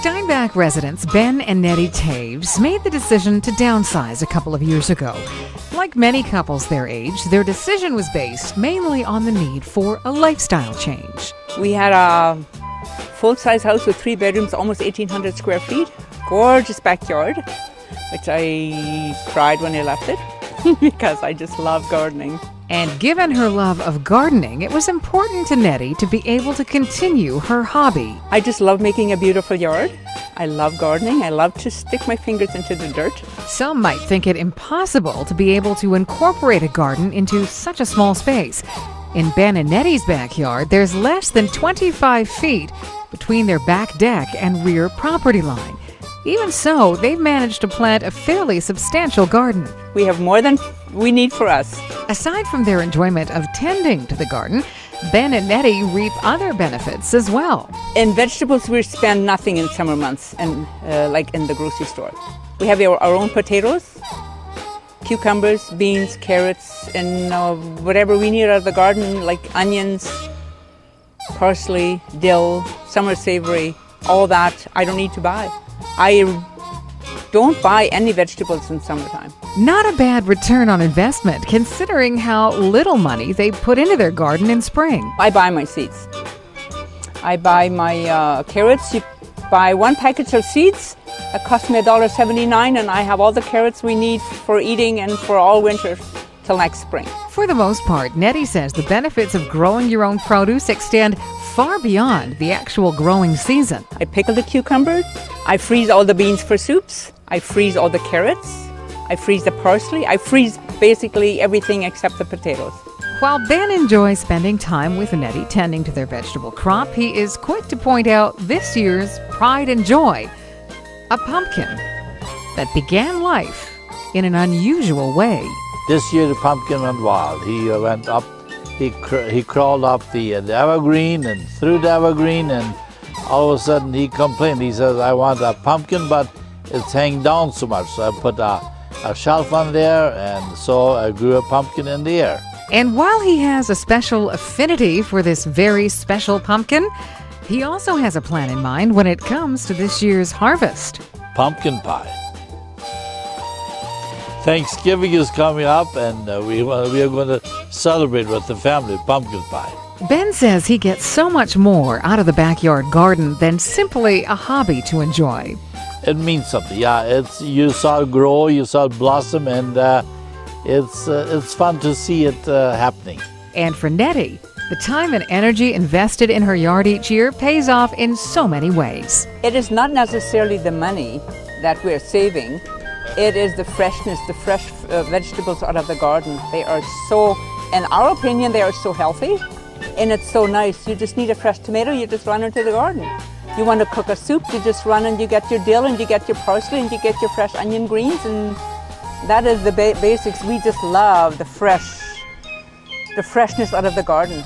Steinbach residents Ben and Nettie Toews made the decision to downsize a couple of years ago. Like many couples their age, their decision was based mainly on the need for a lifestyle change. We had a full-size house with 3 bedrooms, almost 1,800 square feet, gorgeous backyard, which I cried when I left it because I just love gardening. And given her love of gardening, it was important to Nettie to be able to continue her hobby. I just love making a beautiful yard. I love gardening. I love to stick my fingers into the dirt. Some might think it impossible to be able to incorporate a garden into such a small space. In Ben and Nettie's backyard, there's less than 25 feet between their back deck and rear property line. Even so, they've managed to plant a fairly substantial garden. We have more than we need for us. Aside from their enjoyment of tending to the garden, Ben and Nettie reap other benefits as well. In vegetables, we spend nothing in summer months, and like in the grocery store. We have our own potatoes, cucumbers, beans, carrots, and whatever we need out of the garden, like onions, parsley, dill, summer savory, all that I don't need to buy. I don't buy any vegetables in summertime. Not a bad return on investment, considering how little money they put into their garden in spring. I buy my seeds. I buy my carrots. You buy one package of seeds. It costs me $1.79, and I have all the carrots we need for eating and for all winter till next spring. For the most part, Nettie says the benefits of growing your own produce extend far beyond the actual growing season. I pickle the cucumbers. I freeze all the beans for soups. I freeze all the carrots. I freeze the parsley. I freeze basically everything except the potatoes. While Ben enjoys spending time with Nettie tending to their vegetable crop, he is quick to point out this year's pride and joy, a pumpkin that began life in an unusual way. This year the pumpkin went wild. He went up, he crawled up the evergreen and through the evergreen, and all of a sudden he complained. He says, I want a pumpkin, but it's hanging down so much. So I put a shelf on there, and so I grew a pumpkin in the air. And while he has a special affinity for this very special pumpkin, he also has a plan in mind when it comes to this year's harvest. Pumpkin pie. Thanksgiving is coming up, and we are going to celebrate with the family pumpkin pie. Ben says he gets so much more out of the backyard garden than simply a hobby to enjoy. It means something, yeah. You saw it grow, you saw it blossom, and it's fun to see it happening. And for Nettie, the time and energy invested in her yard each year pays off in so many ways. It is not necessarily the money that we're saving. It is the freshness, the fresh vegetables out of the garden. They are so, in our opinion, they are so healthy, and it's so nice. You just need a fresh tomato, you just run into the garden. You want to cook a soup, you just run and you get your dill and you get your parsley and you get your fresh onion greens, and that is the basics. We just love the freshness out of the garden.